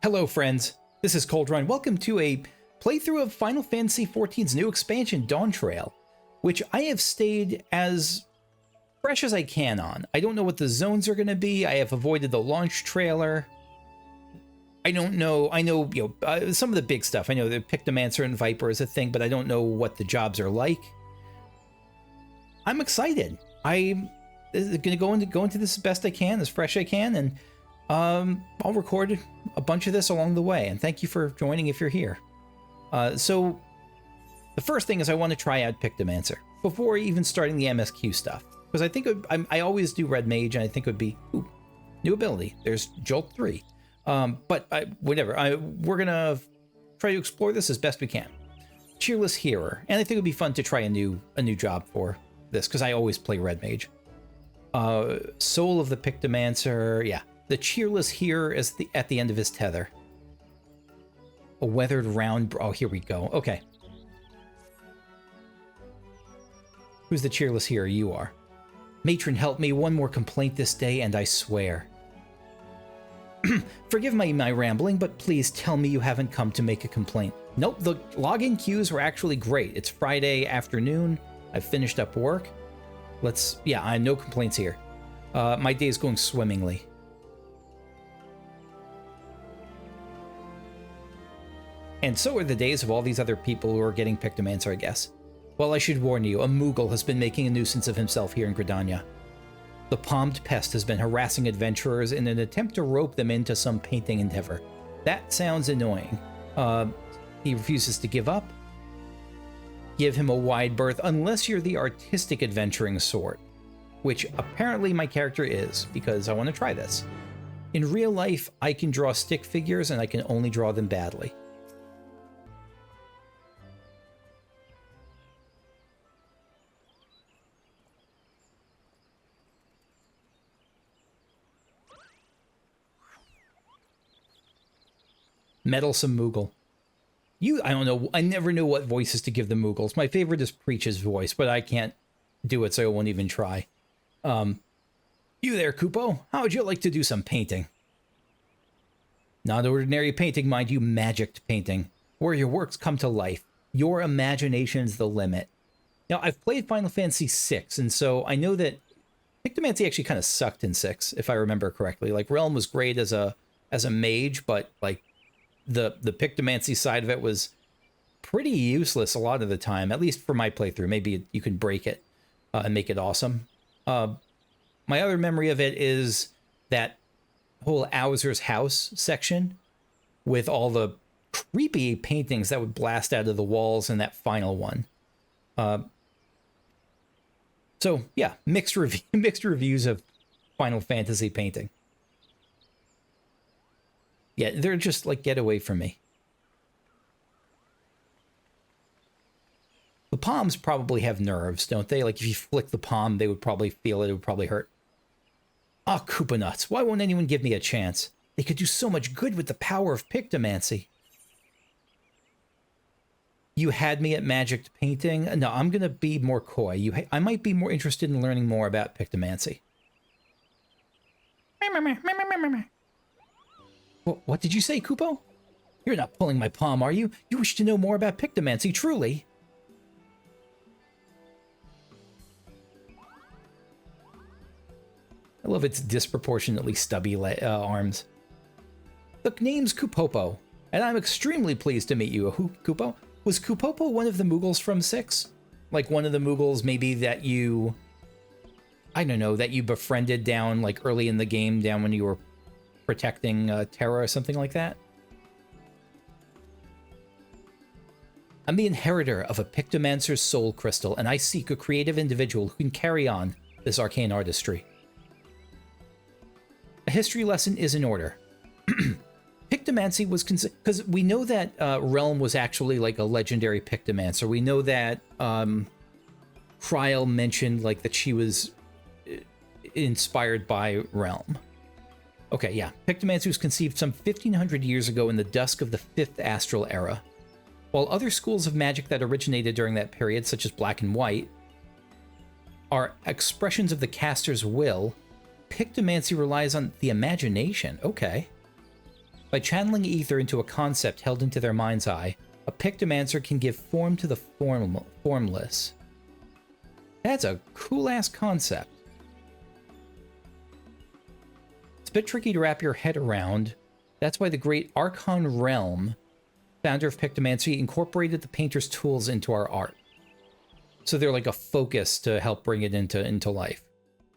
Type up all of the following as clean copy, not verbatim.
Hello friends, this is Cold Run. Welcome to a playthrough of Final Fantasy XIV's new expansion, Dawn Trail, which I have stayed as fresh as I can on. I don't know what the zones are going to be. I have avoided the launch trailer. I don't know. I know, some of the big stuff. I know the Pictomancer and Viper is a thing, but I don't know what the jobs are like. I'm excited. I'm going to go into this as best I can, as fresh as I can, and I'll record a bunch of this along the way, and thank you for joining if you're here. So the first thing is I want to try out Pictomancer before even starting the MSQ stuff, because I think I always do Red Mage, and I think it would be new ability. There's Jolt 3, but whatever. We're gonna try to explore this as best we can. Cheerless Hearer, and I think it would be fun to try a new job for this because I always play Red Mage. Soul of the Pictomancer, yeah. The Cheerless Hearer is at the end of his tether. A weathered round... Oh, here we go. Okay. Who's the Cheerless Hearer? You are. Matron, help me. One more complaint this day, and I swear. Forgive my rambling, but please tell me you haven't come to make a complaint. Nope, the login queues were actually great. It's Friday afternoon. I've finished up work. Yeah, I have no complaints here. My day is going swimmingly. And so are the days of all these other people who are getting Pictomancer, I guess. Well, I should warn you, a moogle has been making a nuisance of himself here in Gridania. The palmed pest has been harassing adventurers in an attempt to rope them into some painting endeavor. That sounds annoying. He refuses to give up. Give him a wide berth unless you're the artistic adventuring sort, which apparently my character is, because I want to try this. In real life, I can draw stick figures, and I can only draw them badly. Meddlesome Moogle. I don't know, I never know what voices to give the Moogles. My favorite is Preach's voice, but I can't do it, so I won't even try. You there, Kupo? How would you like to do some painting? Not ordinary painting, mind you, magicked painting, where your works come to life. Your imagination's the limit. Now, I've played Final Fantasy VI, and so I know that Pictomancy actually kind of sucked in 6, if I remember correctly. Like, Relm was great as a mage, but, like, the Pictomancy side of it was pretty useless a lot of the time, at least for my playthrough. Maybe you can break it and make it awesome. My other memory of it is that whole Owser's house section with all the creepy paintings that would blast out of the walls in that final one. So yeah, mixed reviews of Final Fantasy painting. Yeah, they're just like, get away from me. The palms probably have nerves, don't they? Like, if you flick the palm, they would probably feel it. It would probably hurt. Ah, Koopa nuts. Why won't anyone give me a chance? They could do so much good with the power of Pictomancy. You had me at magicked painting. No, I'm going to be more coy. I might be more interested in learning more about Pictomancy. What did you say, Kupo? You're not pulling my palm, are you? You wish to know more about Pictomancy, truly? I love its disproportionately stubby arms. The name's Kupopo, and I'm extremely pleased to meet you. Kupo? Was Kupopo one of the Moogles from 6? Like one of the Moogles maybe that you... I don't know, that you befriended down like early in the game, down when you were protecting Terra or something like that? I'm the inheritor of a Pictomancer's soul crystal, and I seek a creative individual who can carry on this arcane artistry. A history lesson is in order. Pictomancy was because we know that Relm was actually like a legendary Pictomancer. We know that Kryl mentioned like that she was inspired by Relm. Okay, yeah. Pictomancy was conceived some 1,500 years ago in the dusk of the 5th Astral Era. While other schools of magic that originated during that period, such as Black and White, are expressions of the caster's will, Pictomancy relies on the imagination. Okay. By channeling ether into a concept held into their mind's eye, a Pictomancer can give form to the formless. That's a cool-ass concept. It's a bit tricky to wrap your head around. That's why the great Archon Relm, founder of Pictomancy, incorporated the painter's tools into our art. So they're like a focus to help bring it into life.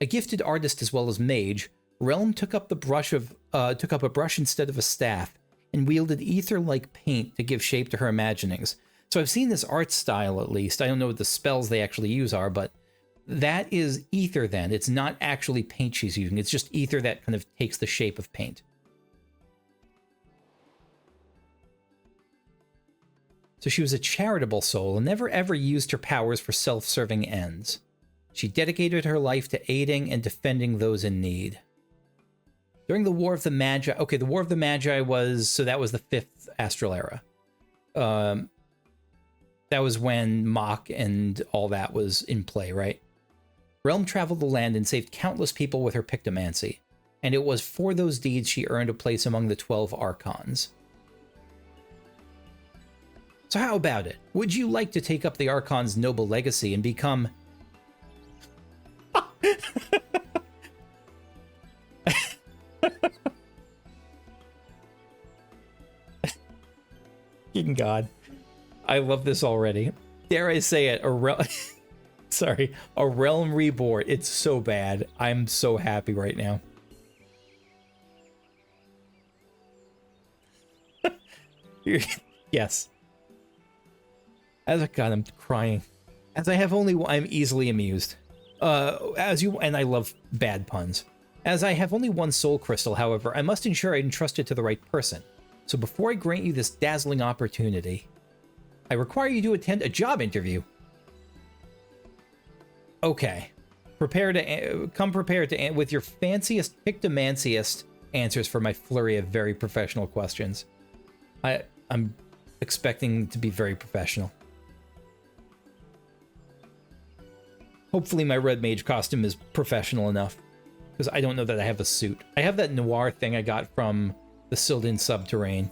A gifted artist as well as mage, Relm took up a brush instead of a staff and wielded ether-like paint to give shape to her imaginings. So I've seen this art style at least. I don't know what the spells they actually use are, but that is ether then. It's not actually paint she's using. It's just ether that kind of takes the shape of paint. So she was a charitable soul and never ever used her powers for self-serving ends. She dedicated her life to aiding and defending those in need. During the War of the Magi... Okay, the War of the Magi was... So that was the 5th Astral Era. That was when Mach and all that was in play, right? Relm traveled the land and saved countless people with her Pictomancy. And it was for those deeds she earned a place among the 12 Archons. So how about it? Would you like to take up the Archon's noble legacy and become... God, I love this already. Dare I say it, sorry, a Relm reborn. It's so bad. I'm so happy right now. Yes. God, I'm crying. As I have only, I'm easily amused. And I love bad puns. As I have only one soul crystal, however, I must ensure I entrust it to the right person. So before I grant you this dazzling opportunity, I require you to attend a job interview. Okay. Come prepared with your fanciest, Pictomanciest answers for my flurry of very professional questions. I'm expecting to be very professional. Hopefully my red mage costume is professional enough, because I don't know that I have a suit. I have that noir thing I got from the Sildin Subterrane.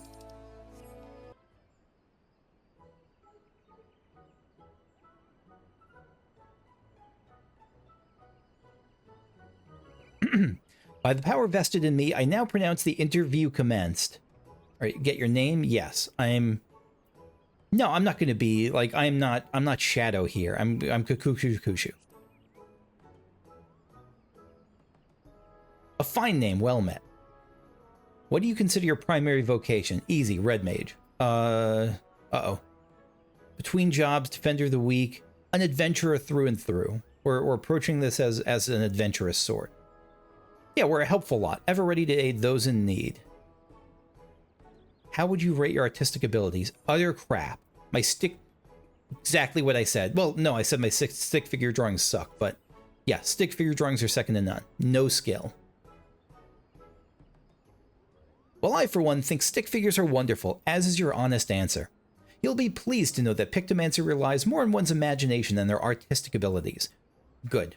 By the power vested in me, I now pronounce the interview commenced. All right, get your name? Yes. No, I'm not going to be, like, I'm not Shadow here. I'm Kukushu. A fine name, well met. What do you consider your primary vocation? Easy, red mage. Uh-oh. Between jobs, defender of the weak, an adventurer through and through. We're approaching this as an adventurous sort. Yeah, we're a helpful lot, ever ready to aid those in need. How would you rate your artistic abilities? Utter crap. My stick... Exactly what I said. Well, no, I said my stick figure drawings suck, but yeah, stick figure drawings are second to none. No skill. Well, I, for one, think stick figures are wonderful, as is your honest answer. You'll be pleased to know that Pictomancer relies more on one's imagination than their artistic abilities. Good.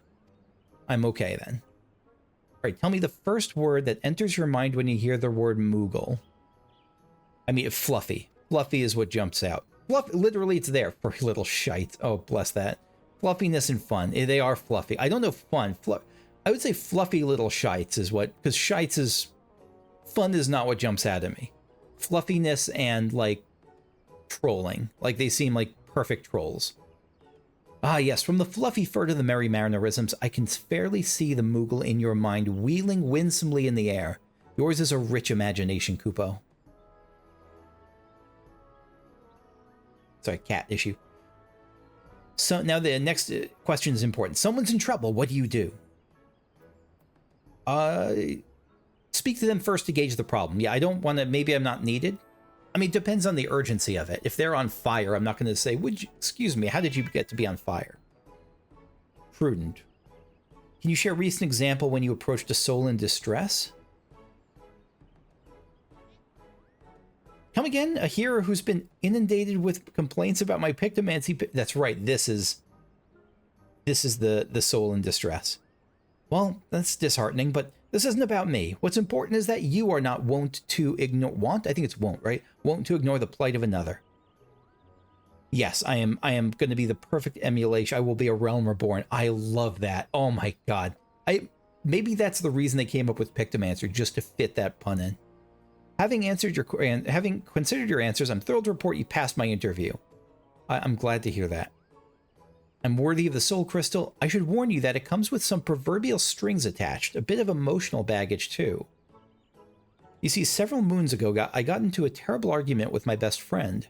I'm okay, then. Alright, tell me the first word that enters your mind when you hear the word moogle. I mean, fluffy. Fluffy is what jumps out. Literally, it's there for little shite. Oh, bless that. Fluffiness and fun. They are fluffy. I don't know fun. I would say fluffy little shites is what... Because shites is... Fun is not what jumps out at me. Fluffiness and, like, trolling. Like, they seem like perfect trolls. Ah, yes, from the fluffy fur to the merry mannerisms, I can fairly see the moogle in your mind wheeling winsomely in the air. Yours is a rich imagination, Kupo. Sorry, cat issue. So now the next question is important. Someone's in trouble. What do you do? Speak to them first to gauge the problem. Yeah, I don't want to... Maybe I'm not needed. I mean, it depends on the urgency of it. If they're on fire, I'm not going to say, would you... Excuse me, how did you get to be on fire? Prudent. Can you share a recent example when you approached a soul in distress? Come again? A hero who's been inundated with complaints about my Pictomancy... That's right, this is the soul in distress. Well, that's disheartening, but This isn't about me. What's important is that you are not wont to ignore... Want? I think it's won't, right? Wont to ignore the plight of another. Yes, I am going to be the perfect emulation. I will be a Relm reborn. I love that. Oh my god. Maybe that's the reason they came up with Pictomancer, just to fit that pun in. Having considered your answers, I'm thrilled to report you passed my interview. I'm glad to hear that. I'm worthy of the soul crystal. I should warn you that it comes with some proverbial strings attached, a bit of emotional baggage too. You see, several moons ago, I got into a terrible argument with my best friend.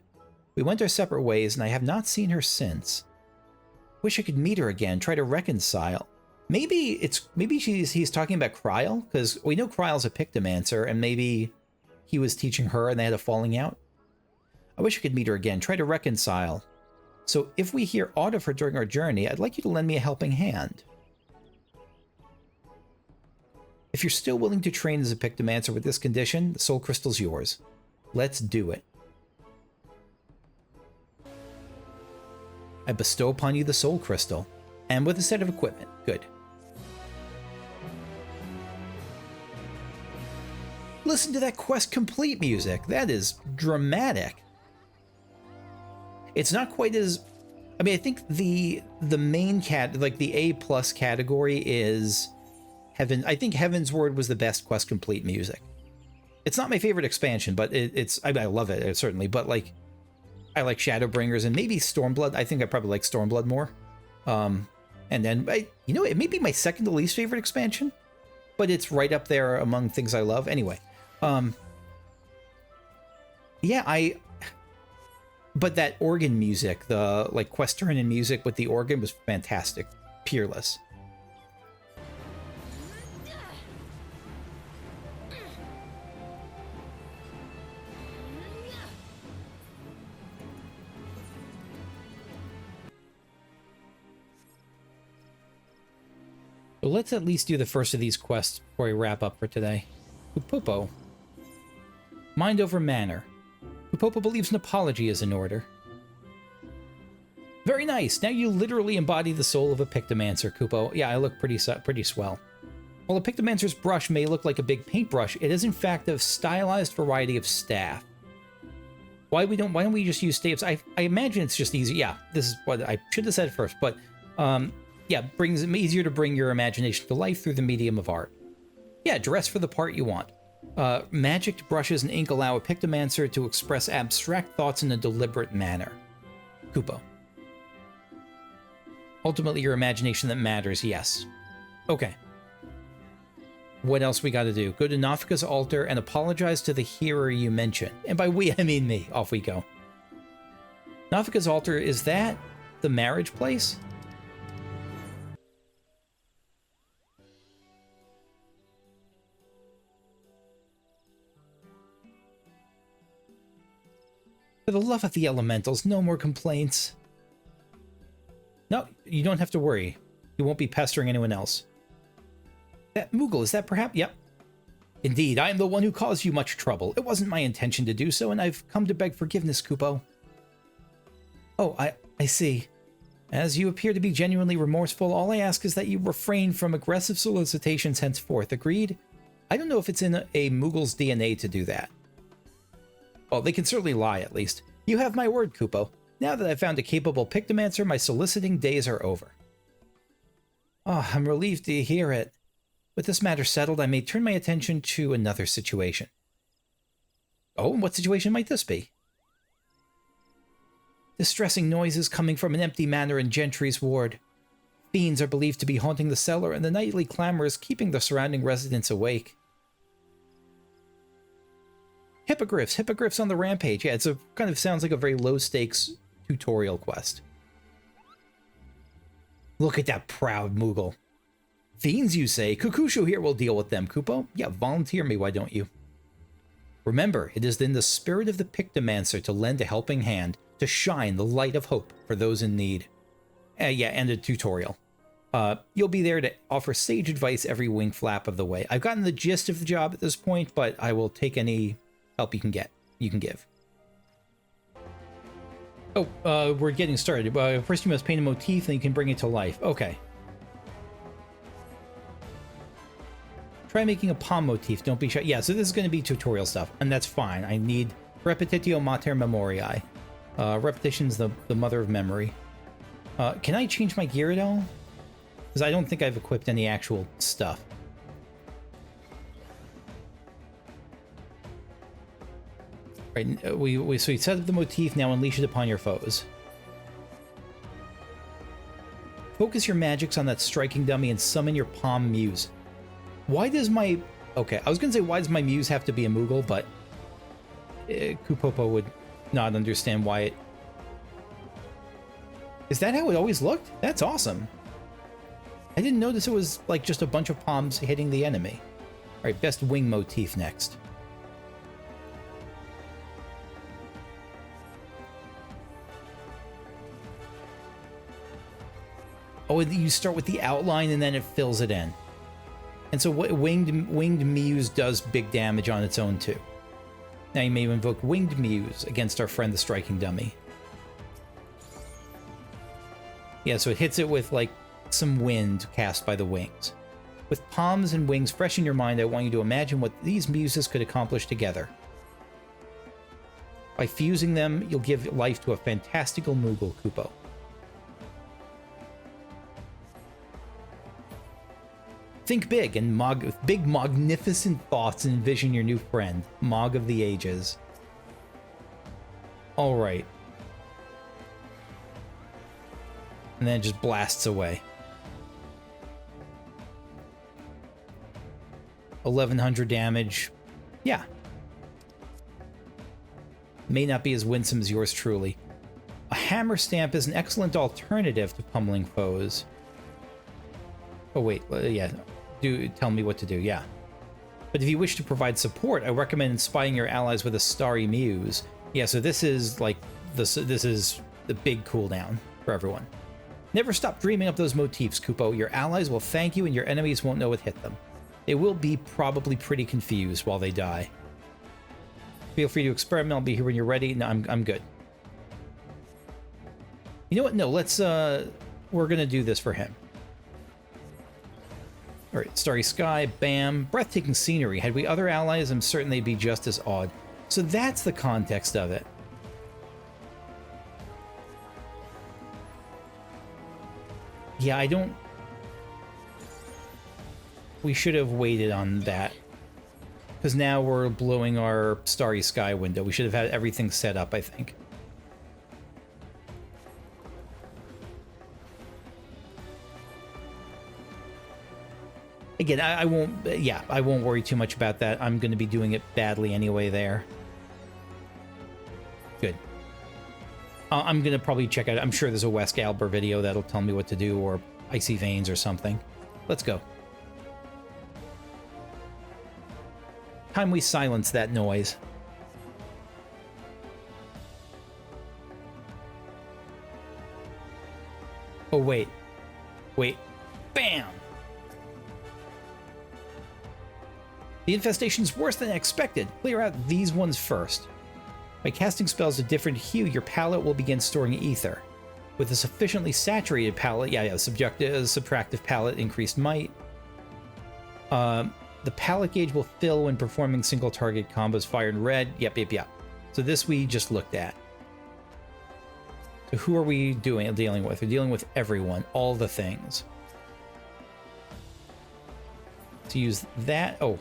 We went our separate ways, and I have not seen her since. Wish I could meet her again, try to reconcile. Maybe he's talking about Kryl, because we know Kryl's a Pictomancer, and maybe he was teaching her and they had a falling out. I wish I could meet her again, try to reconcile. So if we hear aught of her during our journey, I'd like you to lend me a helping hand. If you're still willing to train as a Pictomancer with this condition, the soul crystal's yours. Let's do it. I bestow upon you the soul crystal, and with a set of equipment. Good. Listen to that quest complete music. That is dramatic. It's not quite as... I mean, I think the main the A+ category is Heaven. I think Heaven's Word was the best quest complete music. It's not my favorite expansion, but I love it, certainly. But like, I like Shadowbringers and maybe Stormblood. I think I probably like Stormblood more. And then, it may be my second to least favorite expansion, but it's right up there among things I love. Anyway, but that organ music, the quest turn in music with the organ was fantastic. Peerless. So let's at least do the first of these quests before we wrap up for today. Kupopo. Mind over Manor. Kupopo believes an apology is in order. Very nice. Now you literally embody the soul of a Pictomancer, Kupo. Yeah, I look pretty swell. While a Pictomancer's brush may look like a big paintbrush, it is in fact a stylized variety of staff. Why don't we just use staves? I imagine it's just easy. Yeah, this is what I should have said first, but yeah, brings it easier to bring your imagination to life through the medium of art. Yeah, dress for the part you want. Magic brushes and ink allow a Pictomancer to express abstract thoughts in a deliberate manner. Kupo. Ultimately, your imagination that matters, yes. Okay. What else we gotta do? Go to Nafika's altar and apologize to the hearer you mentioned. And by we, I mean me. Off we go. Nafika's altar, is that the marriage place? For the love of the elementals, no more complaints. No, you don't have to worry. You won't be pestering anyone else. That moogle, is that perhaps? Yep. Indeed, I am the one who caused you much trouble. It wasn't my intention to do so, and I've come to beg forgiveness, Kupo. Oh, I see. As you appear to be genuinely remorseful, all I ask is that you refrain from aggressive solicitations henceforth. Agreed? I don't know if it's in a moogle's DNA to do that. Well, they can certainly lie, at least. You have my word, Kupo. Now that I've found a capable Pictomancer, my soliciting days are over. Oh, I'm relieved to hear it. With this matter settled, I may turn my attention to another situation. Oh, and what situation might this be? Distressing noises coming from an empty manor in Gentry's ward. Fiends are believed to be haunting the cellar, and the nightly clamor is keeping the surrounding residents awake. Hippogriffs on the rampage. Yeah, kind of sounds like a very low-stakes tutorial quest. Look at that proud moogle. Fiends, you say? Kukushu here will deal with them, Kupo. Yeah, volunteer me, why don't you? Remember, it is in the spirit of the Pictomancer to lend a helping hand, to shine the light of hope for those in need. Yeah, and a tutorial. You'll be there to offer sage advice every wing flap of the way. I've gotten the gist of the job at this point, but I will take any help you can give. Oh, we're getting started. First you must paint a motif, and you can bring it to life. Okay. Try making a palm motif. Don't be shy. Yeah, so this is going to be tutorial stuff, and that's fine. I need repetitio mater memoriae. Repetition's the mother of memory. Can I change my gear at all? Because I don't think I've equipped any actual stuff. Right, so we set up the motif, now unleash it upon your foes. Focus your magics on that striking dummy and summon your palm muse. Why does my... Okay, I was going to say, why does my muse have to be a moogle, but Kupopo would not understand why it... Is that how it always looked? That's awesome. I didn't notice it was like just a bunch of palms hitting the enemy. All right, best wing motif next. Oh, you start with the outline and then it fills it in. And so what winged muse does big damage on its own too. Now you may invoke winged muse against our friend the striking dummy. Yeah, so it hits it with like some wind cast by the wings. With palms and wings fresh in your mind, I want you to imagine what these muses could accomplish together. By fusing them, you'll give life to a fantastical moogle, Kupo. Think big and big magnificent thoughts and envision your new friend, Mog of the Ages. All right. And then it just blasts away. 1100 damage. Yeah. May not be as winsome as yours truly. A hammer stamp is an excellent alternative to pummeling foes. Oh wait, yeah. Tell me what to do, yeah. But if you wish to provide support, I recommend inspiring your allies with a starry muse. Yeah, so this is like this is the big cooldown for everyone. Never stop dreaming up those motifs, Kupo. Your allies will thank you and your enemies won't know what hit them. They will be probably pretty confused while they die. Feel free to experiment. I'll be here when you're ready. No, I'm good. You know what? No, let's we're gonna do this for him. All right, starry sky, bam, breathtaking scenery. Had we other allies, I'm certain they'd be just as awed. So that's the context of it. Yeah, I don't... We should have waited on that. Because now we're blowing our starry sky window. We should have had everything set up, I think. Again, I won't worry too much about that. I'm going to be doing it badly anyway there. Good. I'm going to probably check out... I'm sure there's a Wes Galber video that'll tell me what to do, or Icy Veins or something. Let's go. Time we silence that noise. Oh, wait. Wait. Bam! The infestation's worse than expected. Clear out these ones first. By casting spells of different hue, your palette will begin storing ether. With a sufficiently saturated palette, subtractive palette, increased might. The palette gauge will fill when performing single target combos fired in red. Yep. So this we just looked at. So who are we dealing with? We're dealing with everyone, all the things. To use that. Oh,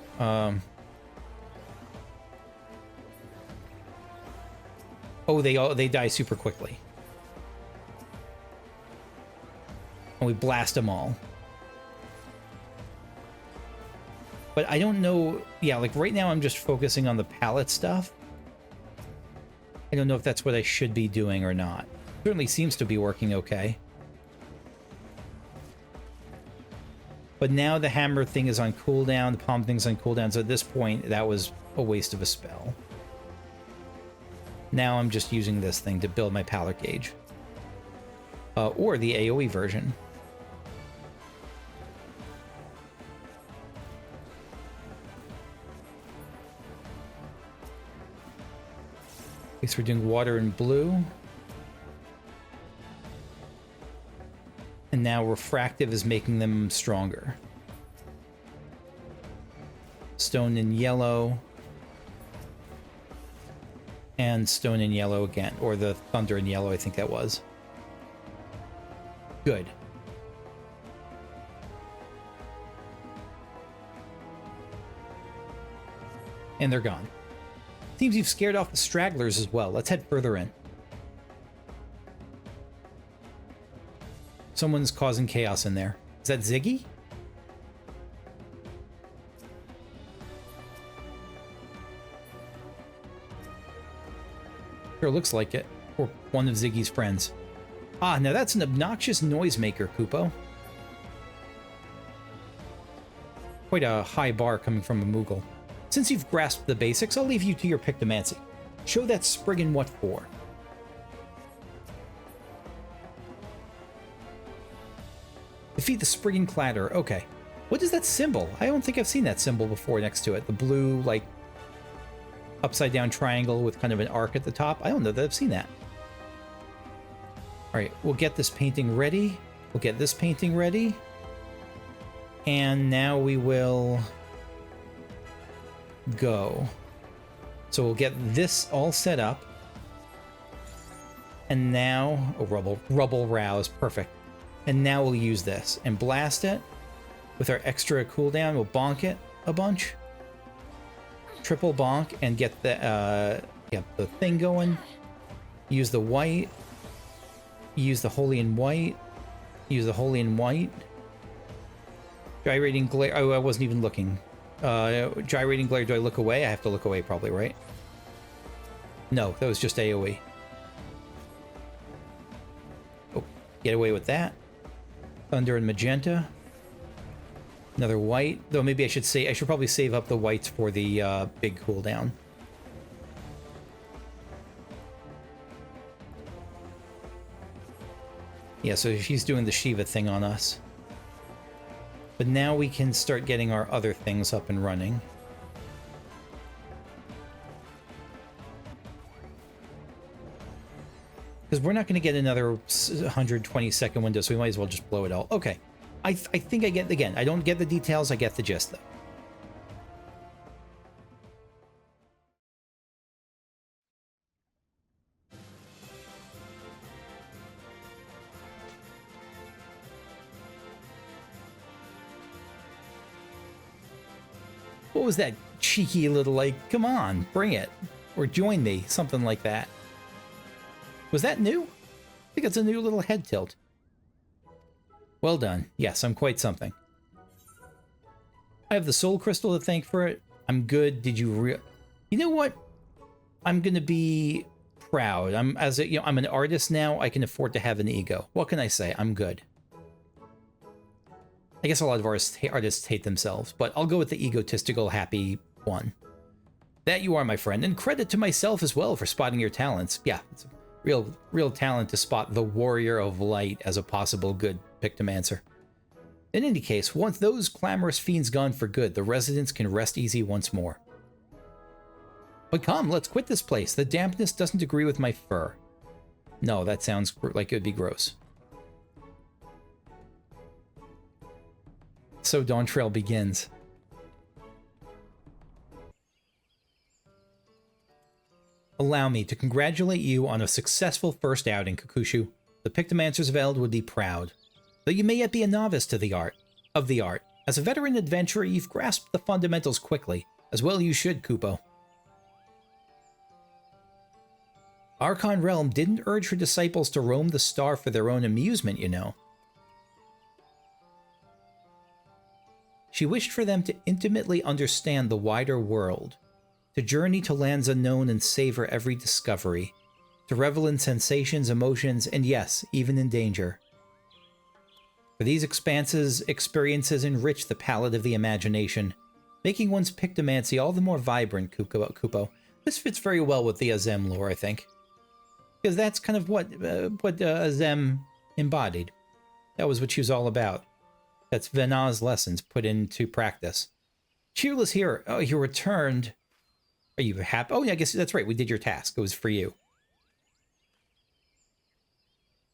they die super quickly. And we blast them all. But I don't know. Yeah, like right now I'm just focusing on the palette stuff. I don't know if that's what I should be doing or not. Certainly seems to be working okay. But now the hammer thing is on cooldown, the palm thing's on cooldown, so at this point, that was a waste of a spell. Now I'm just using this thing to build my palette gauge. Or the AoE version. At least we're doing water and blue. And now refractive is making them stronger. stone and yellow. And stone and yellow again. Or the thunder and yellow, I think that was. Good. And they're gone. Seems you've scared off the stragglers as well. Let's head further in. Someone's causing chaos in there. Is that Ziggy? Sure looks like it. Or one of Ziggy's friends. Ah, now that's an obnoxious noisemaker, Kupo. Quite a high bar coming from a moogle. Since you've grasped the basics, I'll leave you to your Pictomancy. Show that Spriggan what for. Defeat the Spriggan Clatter. Okay. What is that symbol? I don't think I've seen that symbol before next to it. The blue, like, upside down triangle with kind of an arc at the top. I don't know that I've seen that. All right, we'll get this painting ready. We'll get this painting ready. And now we will go. So we'll get this all set up. And now, oh, rubble rouse, perfect. And now we'll use this and blast it with our extra cooldown. We'll bonk it a bunch. Triple bonk and get the thing going. Use the white. Use the holy and white. Use the holy and white. Gyrating glare. Oh, I wasn't even looking. Gyrating glare. Do I look away? I have to look away probably, right? No, that was just AoE. Oh, get away with that. Thunder and magenta. Another white. Though maybe I should probably save up the whites for the big cooldown. Yeah, so she's doing the Shiva thing on us. But now we can start getting our other things up and running. Because we're not going to get another 120-second window, so we might as well just blow it all. Okay. I think I get, again, I don't get the details, I get the gist, though. What was that cheeky little, like, come on, bring it, or join me, something like that. Was that new? I think it's a new little head tilt. Well done. Yes, I'm quite something. I have the soul crystal to thank for it. I'm good. Did you You know what? I'm going to be proud. I'm an artist now. I can afford to have an ego. What can I say? I'm good. I guess a lot of artists hate themselves, but I'll go with the egotistical happy one. That you are, my friend, and credit to myself as well for spotting your talents. Yeah, it's a real talent to spot the Warrior of Light as a possible good Pictomancer. In any case, once those clamorous fiends gone for good, the residents can rest easy once more. But come, let's quit this place. The dampness doesn't agree with my fur. No, that sounds like it would be gross. So Dawn Trail begins. Allow me to congratulate you on a successful first outing, Kakushu. The Pictomancers of Eld would be proud. Though you may yet be a novice to the art. As a veteran adventurer, you've grasped the fundamentals quickly. As well you should, Kupo. Archon Relm didn't urge her disciples to roam the star for their own amusement, you know. She wished for them to intimately understand the wider world, to journey to lands unknown and savor every discovery, to revel in sensations, emotions, and yes, even in danger. For these experiences enrich the palette of the imagination, making one's Pictomancy all the more vibrant, Kupo. This fits very well with the Azem lore, I think. Because that's kind of what Azem embodied. That was what she was all about. That's Venaz's lessons put into practice. Cheerless hero. Oh, you returned. Are you happy? Oh, yeah, I guess that's right. We did your task. It was for you.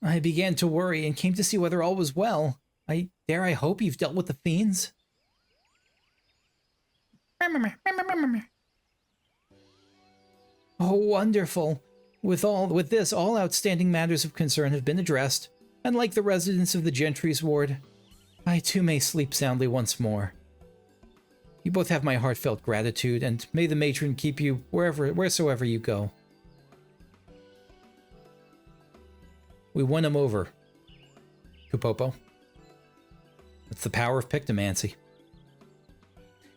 I began to worry and came to see whether all was well. I hope you've dealt with the fiends. Oh, wonderful. With this, all outstanding matters of concern have been addressed, and like the residents of the Gentry's ward, I too may sleep soundly once more. You both have my heartfelt gratitude, and may the matron keep you wheresoever you go. We won him over, Kupopo. That's the power of Pictomancy.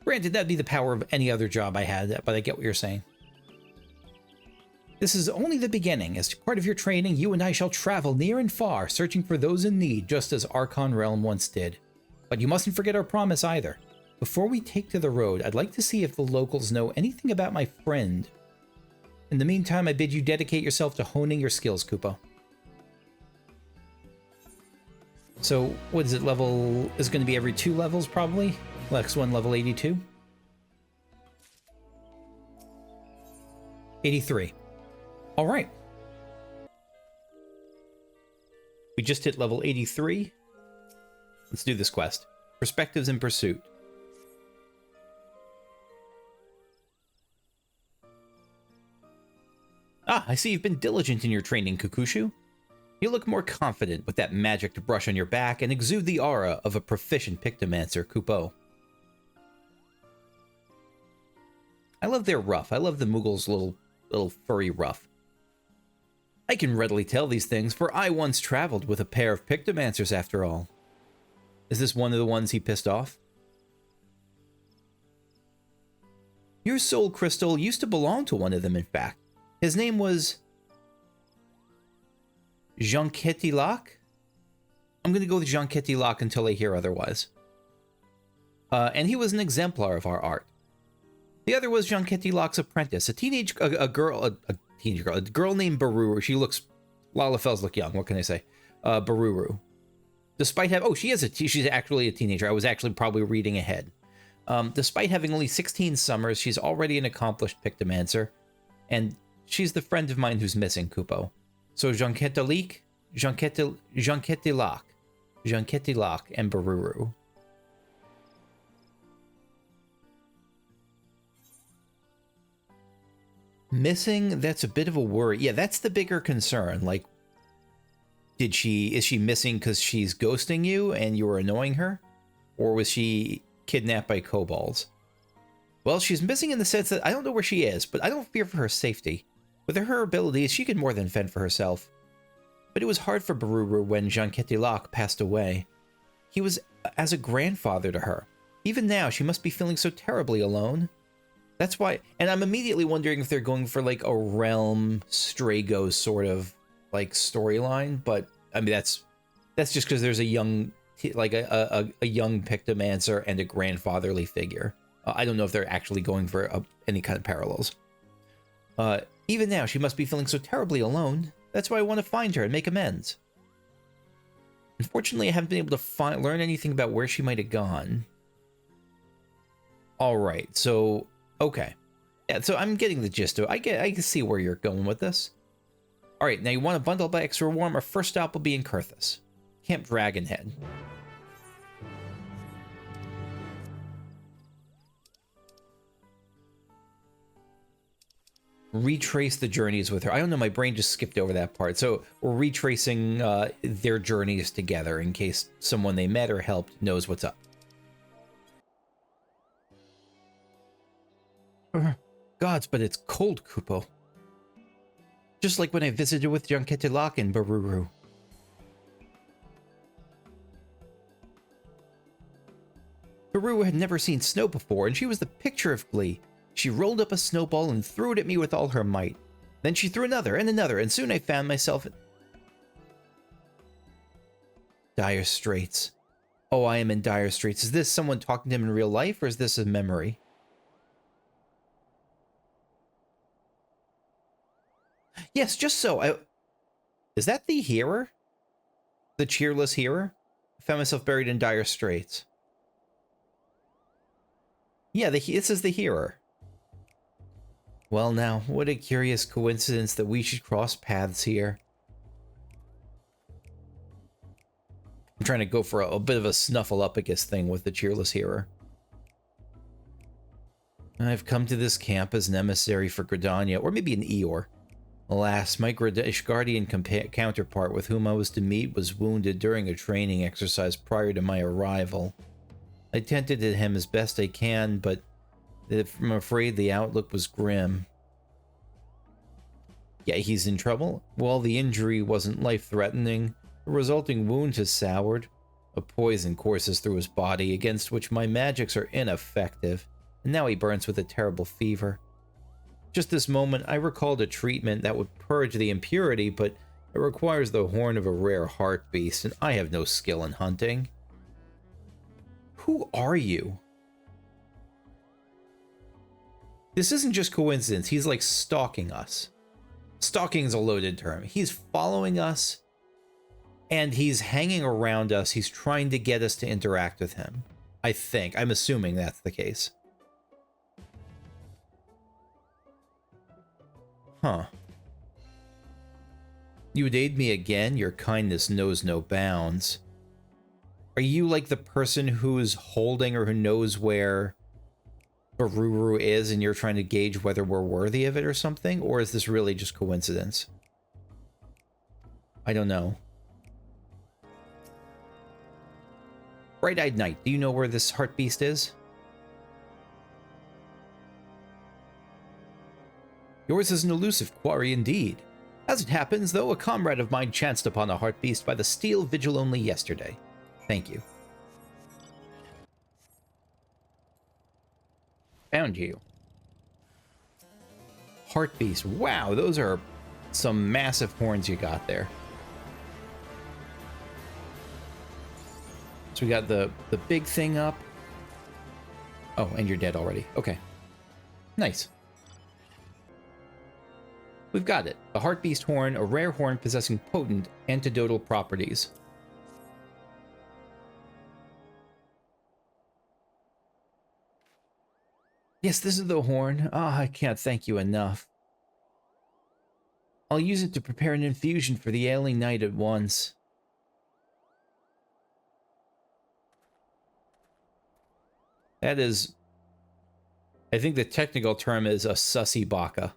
Granted, that'd be the power of any other job I had, but I get what you're saying. This is only the beginning. As part of your training, you and I shall travel near and far, searching for those in need, just as Archon Relm once did. But you mustn't forget our promise either. Before we take to the road, I'd like to see if the locals know anything about my friend. In the meantime, I bid you dedicate yourself to honing your skills, Kupo. So, what is it, level... is going to be every 2 levels, probably? Next one, level 82? 83. Alright. We just hit level 83. Let's do this quest. Perspectives in Pursuit. Ah, I see you've been diligent in your training, Kukushu. You look more confident with that magic to brush on your back and exude the aura of a proficient Pictomancer, Kupo. I love their ruff. I love the Moogle's little furry ruff. I can readily tell these things, for I once traveled with a pair of Pictomancers after all. Is this one of the ones he pissed off? Your soul crystal used to belong to one of them, in fact. His name was... Jean-Quetilak? I'm going to go with Jean-Quetilak until I hear otherwise. And he was an exemplar of our art. The other was Jean-Quetilak's apprentice, a girl named Baruru. She looks... Lalafels look young, what can I say? Baruru. Despite having... Oh, she's actually a teenager. I was actually probably reading ahead. Despite having only 16 summers, she's already an accomplished Pictomancer. And she's the friend of mine who's missing, Kupo. So Jean-Quetilak, and Baruru. Missing, that's a bit of a worry. Yeah, that's the bigger concern. Like, is she missing because she's ghosting you and you were annoying her? Or was she kidnapped by kobolds? Well, she's missing in the sense that I don't know where she is, but I don't fear for her safety. With her abilities, she could more than fend for herself. But it was hard for Baruru when Jean-Quetilak passed away. He was as a grandfather to her. Even now, she must be feeling so terribly alone. That's why, and I'm immediately wondering if they're going for like a Relm Strago sort of like storyline, but I mean that's just because there's a young a young Pictomancer and a grandfatherly figure. I don't know if they're actually going for any kind of parallels. Even now, she must be feeling so terribly alone. That's why I want to find her and make amends. Unfortunately, I haven't been able to learn anything about where she might have gone. All right, so okay, yeah. So I'm getting the gist of it. I can see where you're going with this. All right, now you want to bundle by extra warm. Our first stop will be in Kurthus, Camp Dragonhead. Retrace the journeys with her. I don't know, my brain just skipped over that part. So we're retracing their journeys together in case someone they met or helped knows what's up. Gods, but it's cold, Kupo. Just like when I visited with Jean-Quetilak and Baruru. Baruru had never seen snow before, and she was the picture of glee. She rolled up a snowball and threw it at me with all her might. Then she threw another and another, and soon I found myself in dire straits. Oh, I am in dire straits. Is this someone talking to him in real life, or is this a memory? Yes, just so. Is that the hearer? The cheerless hearer? I found myself buried in dire straits. Yeah, this is the hearer. Well now, what a curious coincidence that we should cross paths here. I'm trying to go for a bit of a snuffleupagus thing with the cheerless hearer. I've come to this camp as an emissary for Gridania, or maybe an Eeyore. Alas, my Guardian counterpart with whom I was to meet was wounded during a training exercise prior to my arrival. I tended to him as best I can, but I'm afraid the outlook was grim. Yeah, he's in trouble. While the injury wasn't life-threatening, the resulting wound has soured. A poison courses through his body, against which my magics are ineffective, and now he burns with a terrible fever. Just this moment, I recalled a treatment that would purge the impurity, but it requires the horn of a rare heart beast, and I have no skill in hunting. Who are you? This isn't just coincidence, he's like stalking us. Stalking is a loaded term. He's following us, and he's hanging around us. He's trying to get us to interact with him. I think. I'm assuming that's the case. Huh. You would aid me again? Your kindness knows no bounds. Are you like the person who's holding or who knows where Baruru is and you're trying to gauge whether we're worthy of it or something? Or is this really just coincidence? I don't know. Bright-Eyed Knight, do you know where this heart beast is? Yours is an elusive quarry indeed. As it happens, though, a comrade of mine chanced upon a heart beast by the steel vigil only yesterday. Thank you. Found you. Heart beast. Wow, those are some massive horns you got there. So we got the big thing up. Oh, and you're dead already. Okay. Nice. We've got it. The Heart Beast horn, a rare horn possessing potent antidotal properties. Yes, this is the horn. I can't thank you enough. I'll use it to prepare an infusion for the ailing knight at once. That is... I think the technical term is a sussy baka.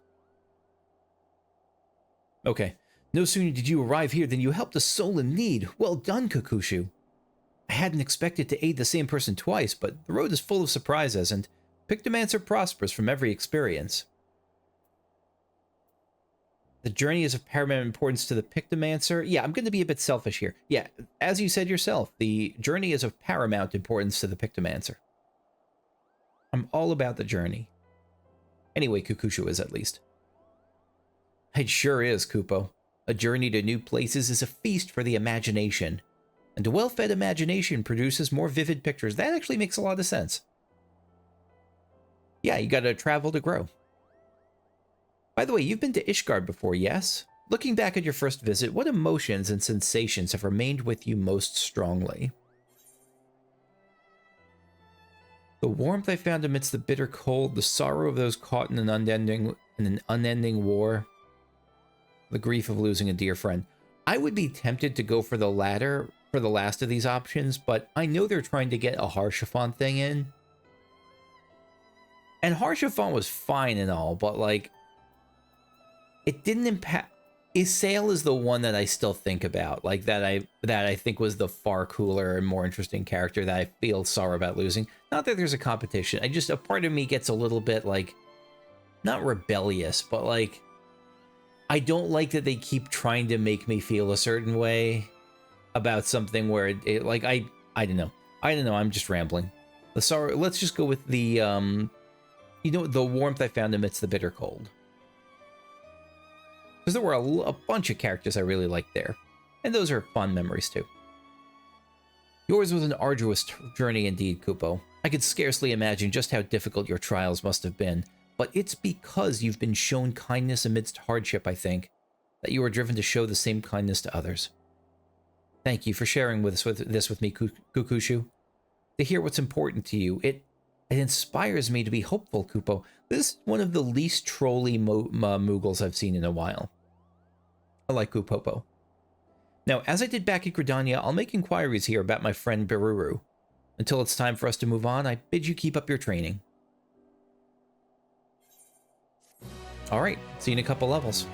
Okay. No sooner did you arrive here than you helped a soul in need. Well done, Kakushu. I hadn't expected to aid the same person twice, but the road is full of surprises, and Pictomancer prospers from every experience. The journey is of paramount importance to the Pictomancer. Yeah, I'm going to be a bit selfish here. Yeah, as you said yourself, the journey is of paramount importance to the Pictomancer. I'm all about the journey. Anyway, Kukushu is, at least. It sure is, Kupo. A journey to new places is a feast for the imagination. And a well-fed imagination produces more vivid pictures. That actually makes a lot of sense. Yeah, you gotta travel to grow. By the way, you've been to Ishgard before, yes? Looking back at your first visit, what emotions and sensations have remained with you most strongly? The warmth I found amidst the bitter cold, the sorrow of those caught in an unending war, the grief of losing a dear friend. I would be tempted to go for the latter for the last of these options, but I know they're trying to get a Haurchefant thing in. And Haurchefant was fine and all, but like, it didn't impact. Isael is the one that I still think about, like that I think was the far cooler and more interesting character that I feel sorry about losing. Not that there's a competition. A part of me gets a little bit like, not rebellious, but like, I don't like that they keep trying to make me feel a certain way about something where it like, I don't know. I'm just rambling. The sorrow, let's just go with the, you know, the warmth I found amidst the bitter cold. Because there were a bunch of characters I really liked there. And those are fun memories too. Yours was an arduous journey indeed, Kupo. I could scarcely imagine just how difficult your trials must have been. But it's because you've been shown kindness amidst hardship, I think, that you are driven to show the same kindness to others. Thank you for sharing this with me, Kukushu. To hear what's important to you, it inspires me to be hopeful, Kupo. This is one of the least trolly moogles I've seen in a while. I like Kupopo. Now, as I did back at Gridania, I'll make inquiries here about my friend Baruru. Until it's time for us to move on, I bid you keep up your training. All right, see you in a couple levels.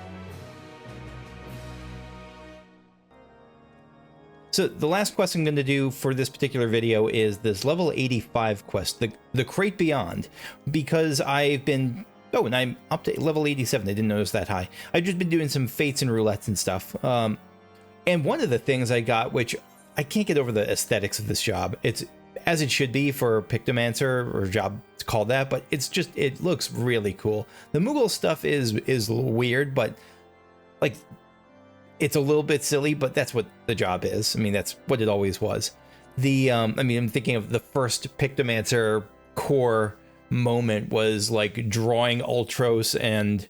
So the last quest I'm going to do for this particular video is this level 85 quest, the Crate Beyond, because I've been... Oh, and I'm up to level 87. I didn't notice that high. I've just been doing some fates and roulettes and stuff. And one of the things I got, which I can't get over the aesthetics of this job. It's as it should be for Pictomancer, or a job called that, but it's just, it looks really cool. The moogle stuff is a little weird, but like, it's a little bit silly, but that's what the job is. I mean, that's what it always was. I mean, I'm thinking of the first Pictomancer core moment was like drawing Ultros and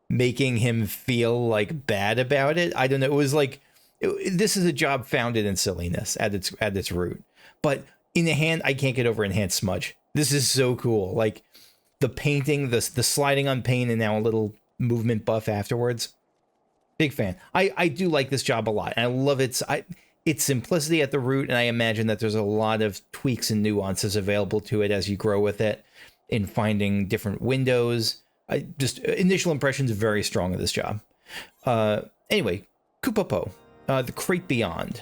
making him feel like bad about it. I don't know. It was like, this is a job founded in silliness at its root. But in the hand, I can't get over enhanced smudge. This is so cool. Like the painting, the sliding on paint, and now a little movement buff afterwards. Big fan. I do like this job a lot. And I love its simplicity at the root, and I imagine that there's a lot of tweaks and nuances available to it as you grow with it in finding different windows. Just initial impressions very strong of this job. Anyway, Kupopo, the Crate Beyond.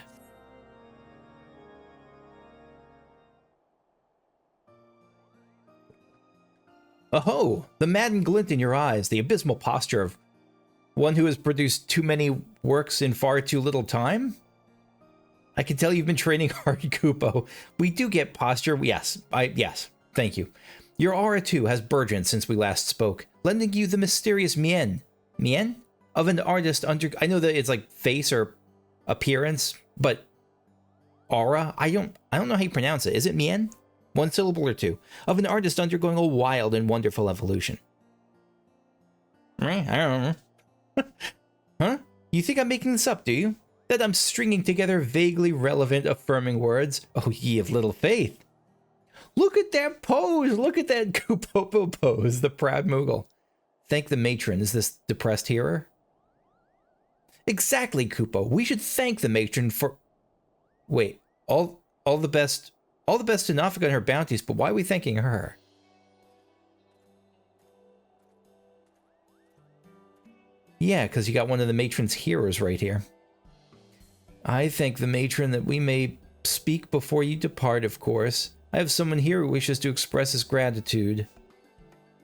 Oh, the maddened glint in your eyes, the abysmal posture of one who has produced too many works in far too little time? I can tell you've been training hard, Kupo. We do get posture. Yes, thank you. Your aura, too, has burgeoned since we last spoke, lending you the mysterious mien of an artist under... I know that it's like face or appearance, but aura? I don't know how you pronounce it. Is it mien? One syllable or two. Of an artist undergoing a wild and wonderful evolution. I don't know. Huh? You think I'm making this up, do you? That I'm stringing together vaguely relevant, affirming words? Oh, ye of little faith. Look at that pose! Look at that Kupopo pose, the proud moogle. Thank the matron. Is this depressed hearer? Exactly, Kupo. We should thank the matron for... Wait, all the best to Nafika and her bounties, but why are we thanking her? Yeah, because you got one of the matron's hearers right here. I thank the matron that we may speak before you depart, of course. I have someone here who wishes to express his gratitude.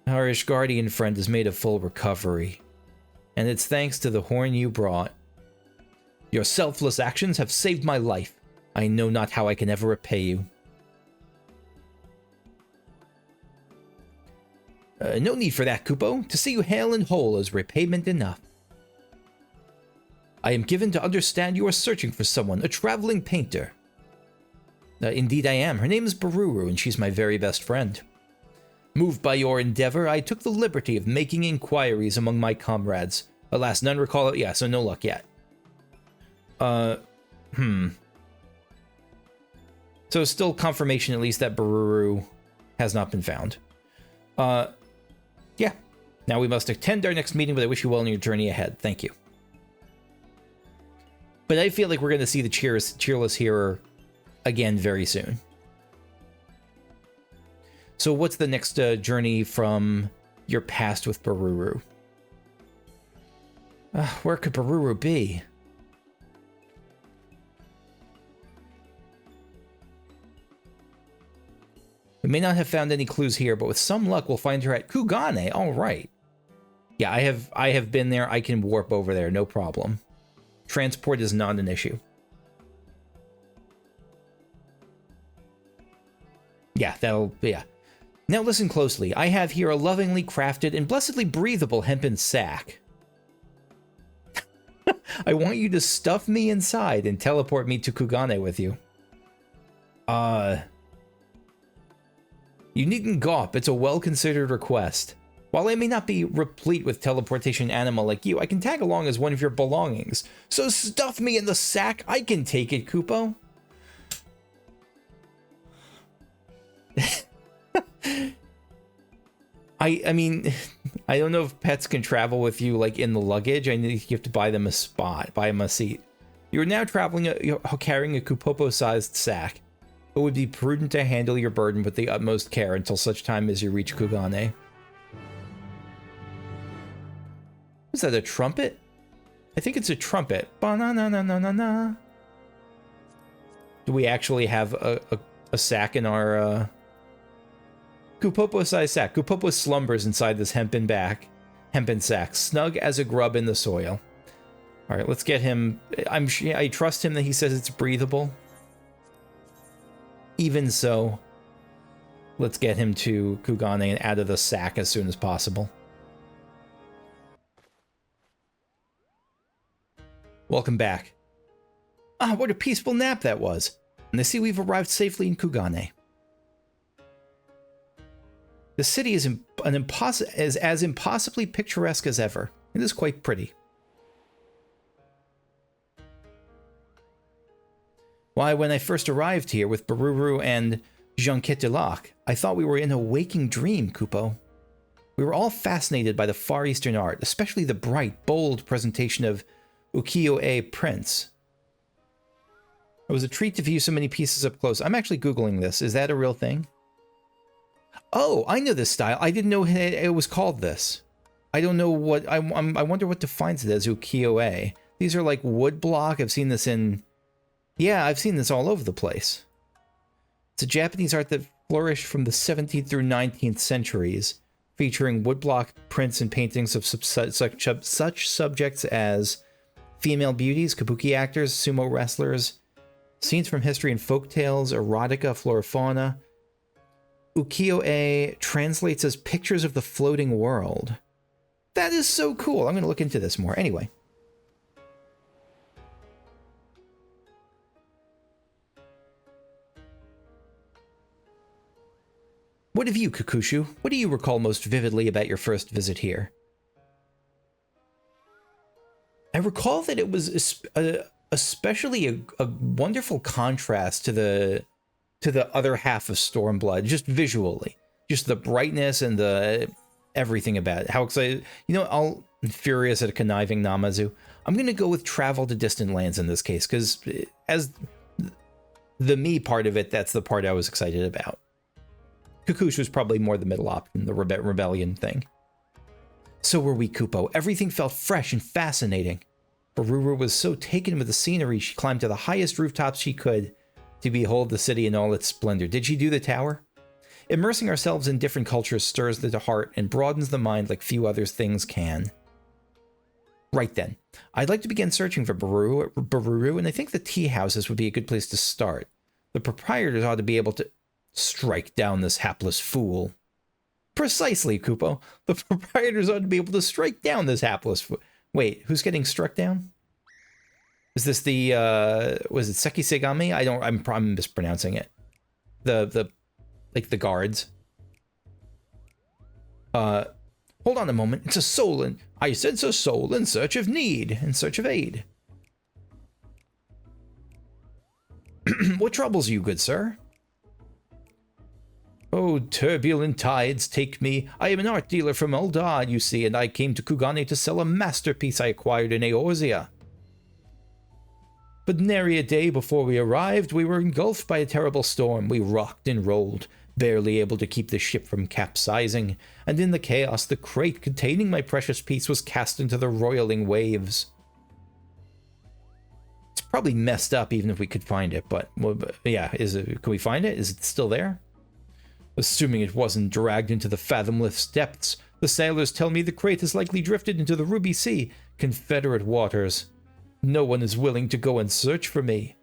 Our Ishgardian friend has made a full recovery, and it's thanks to the horn you brought. Your selfless actions have saved my life. I know not how I can ever repay you. No need for that, Kupo. To see you hale and whole is repayment enough. I am given to understand you are searching for someone, a traveling painter. Indeed I am. Her name is Baruru, and she's my very best friend. Moved by your endeavor, I took the liberty of making inquiries among my comrades. Alas, none recall it. Yeah, so no luck yet. So still confirmation, at least, that Baruru has not been found. Yeah. Now we must attend our next meeting, but I wish you well in your journey ahead. Thank you. But I feel like we're going to see the cheerless hearer again very soon. So what's the next journey from your past with Baruru? Where could Baruru be? We may not have found any clues here, but with some luck we'll find her at Kugane. All right. Yeah, I have been there. I can warp over there, no problem. Transport is not an issue. Yeah, yeah. Now listen closely. I have here a lovingly crafted and blessedly breathable hempen sack. I want you to stuff me inside and teleport me to Kugane with you. You needn't gawp. It's a well-considered request. While I may not be replete with teleportation animal like you, I can tag along as one of your belongings. So stuff me in the sack. I can take it, Kupo. I mean, I don't know if pets can travel with you like in the luggage. I think you have to buy them a spot, buy them a seat. You are now traveling, carrying a Kupopo-sized sack. It would be prudent to handle your burden with the utmost care until such time as you reach Kugane. Was that a trumpet? I think it's a trumpet. Ba-na-na-na-na-na-na. Do we actually have a sack in our Kupopo-sized sack? Kupopo slumbers inside this hempen sack, snug as a grub in the soil. All right, let's get him. I trust him that he says it's breathable. Even so, let's get him to Kugane and out of the sack as soon as possible. Welcome back. Ah, what a peaceful nap that was. And I see we've arrived safely in Kugane. The city is as impossibly picturesque as ever. It is quite pretty. Why, when I first arrived here with Baruru and Jean-Ketelac, I thought we were in a waking dream, Kupo. We were all fascinated by the Far Eastern art, especially the bright, bold presentation of ukiyo-e prints. It was a treat to view so many pieces up close. I'm actually Googling this. Is that a real thing? Oh, I know this style. I didn't know it was called this. I don't know what... I wonder what defines it as ukiyo-e. These are like wood block. I've seen this in... Yeah, I've seen this all over the place. It's a Japanese art that flourished from the 17th through 19th centuries, featuring woodblock prints and paintings of such subjects as female beauties, kabuki actors, sumo wrestlers, scenes from history and folk tales, erotica, flora, fauna. Ukiyo-e translates as pictures of the floating world. That is so cool. I'm going to look into this more. Anyway. What of you, Kakushu? What do you recall most vividly about your first visit here? I recall that it was especially a wonderful contrast to the other half of Stormblood, just visually. Just the brightness and the everything about it. How excited. You know, I'm furious at a conniving Namazu. I'm going to go with travel to distant lands in this case, because as the me part of it, that's the part I was excited about. Kakush was probably more the middle option, the rebellion thing. So were we, Kupo. Everything felt fresh and fascinating. Baruru was so taken with the scenery, she climbed to the highest rooftops she could to behold the city in all its splendor. Did she do the tower? Immersing ourselves in different cultures stirs the heart and broadens the mind like few other things can. Right then, I'd like to begin searching for Baruru, and I think the tea houses would be a good place to start. The proprietors ought to be able to strike down this hapless fool. Precisely, Kupo. The proprietors ought to be able to strike down this hapless fool. Wait, who's getting struck down? Is this the, was it Sekisegami? I'm mispronouncing it. Like the guards. Hold on a moment. It's a soul I sense a soul in search of need, in search of aid. What troubles you, good sir? Oh, turbulent tides take me. I am an art dealer from Uldar, you see, and I came to Kugane to sell a masterpiece I acquired in Eorzea. But nary a day before we arrived, we were engulfed by a terrible storm. We rocked and rolled, barely able to keep the ship from capsizing, and in the chaos, the crate containing my precious piece was cast into the roiling waves. It's probably messed up even if we could find it, but well, yeah, can we find it? Is it still there? Assuming it wasn't dragged into the fathomless depths, the sailors tell me the crate has likely drifted into the Ruby Sea, Confederate waters. No one is willing to go and search for me.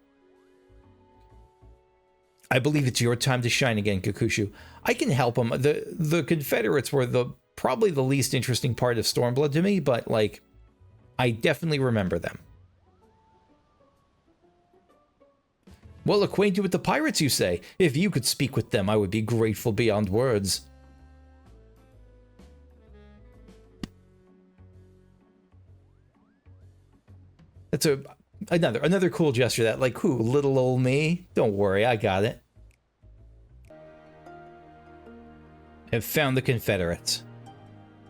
I believe it's your time to shine again, Kakushu. I can help them. The Confederates were probably the least interesting part of Stormblood to me, but like, I definitely remember them. Well acquainted with the pirates, you say? If you could speak with them, I would be grateful beyond words. That's another cool gesture. That, like, who? Little old me? Don't worry, I got it. Have found the Confederates.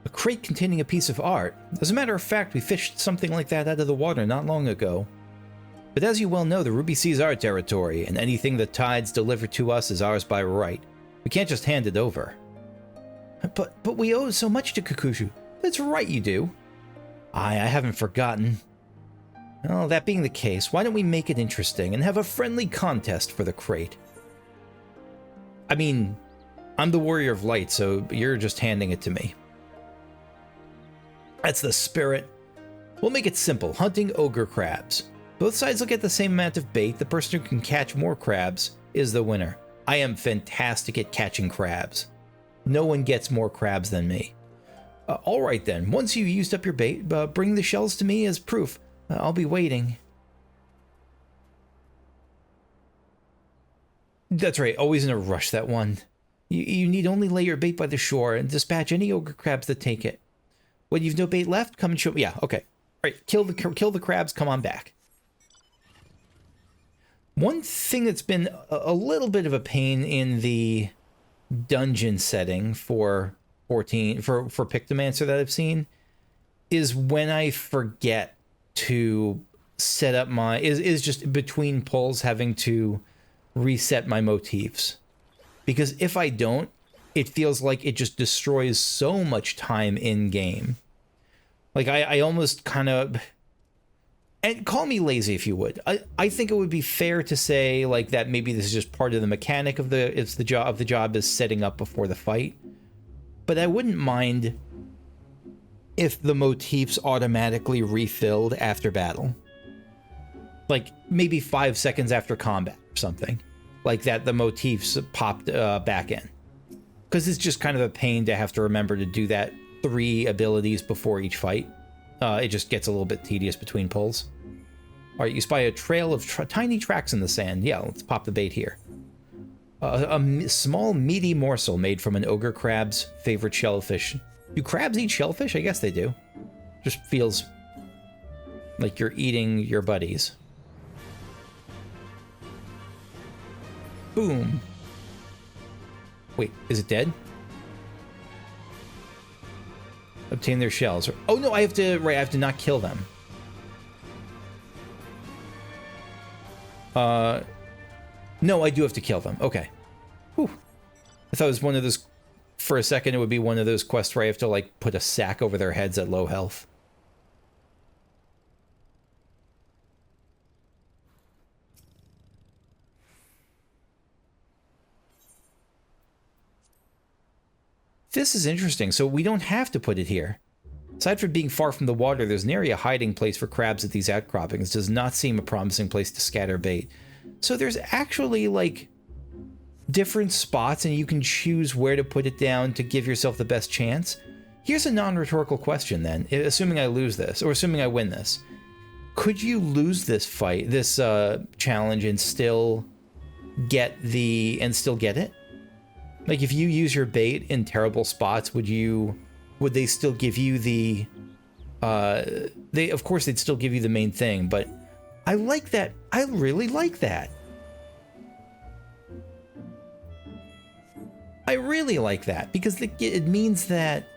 A crate containing a piece of art. As a matter of fact, we fished something like that out of the water not long ago. But as you well know, the Ruby Sea is our territory, and anything the tides deliver to us is ours by right. We can't just hand it over. But we owe so much to Kakushu. That's right, you do. I haven't forgotten. Well, that being the case, why don't we make it interesting and have a friendly contest for the crate? I mean, I'm the Warrior of Light, so you're just handing it to me. That's the spirit. We'll make it simple, hunting ogre crabs. Both sides will get the same amount of bait. The person who can catch more crabs is the winner. I am fantastic at catching crabs. No one gets more crabs than me. All right then, once you've used up your bait, bring the shells to me as proof. I'll be waiting. That's right, always in a rush, that one. You need only lay your bait by the shore and dispatch any ogre crabs that take it. When you've no bait left, come and show me. Yeah, okay. All right, kill the crabs, come on back. One thing that's been a little bit of a pain in the dungeon setting for Pictomancer that I've seen is when I forget to set up my is just between pulls having to reset my motifs, because if I don't, it feels like it just destroys so much time in game. Like I almost kind of, and call me lazy if you would, I think it would be fair to say like that maybe this is just part of the mechanic of the job is setting up before the fight. But I wouldn't mind if the motifs automatically refilled after battle. Like maybe 5 seconds after combat or something. Like that the motifs popped back in. Because it's just kind of a pain to have to remember to do that 3 abilities before each fight. It just gets a little bit tedious between pulls. All right, you spy a trail of tiny tracks in the sand. Yeah, let's pop the bait here. A small meaty morsel made from an ogre crab's favorite shellfish. Do crabs eat shellfish? I guess they do. Just feels like you're eating your buddies. Boom. Wait, is it dead? Obtain their shells. Oh no, I have to not kill them. No, I do have to kill them. Okay. Whew. I thought it was one of those, for a second it would be one of those quests where I have to like put a sack over their heads at low health. This is interesting, so we don't have to put it here. Aside from being far from the water, there's nary a hiding place for crabs at these outcroppings. Does not seem a promising place to scatter bait. So there's actually, like, different spots, and you can choose where to put it down to give yourself the best chance. Here's a non-rhetorical question, then. Assuming I lose this, or assuming I win this. Could you lose this fight, this challenge, and still get it? Like, if you use your bait in terrible spots, would they still give you the, of course they'd still give you the main thing, but I like that. I really like that. I really like that, because it means that,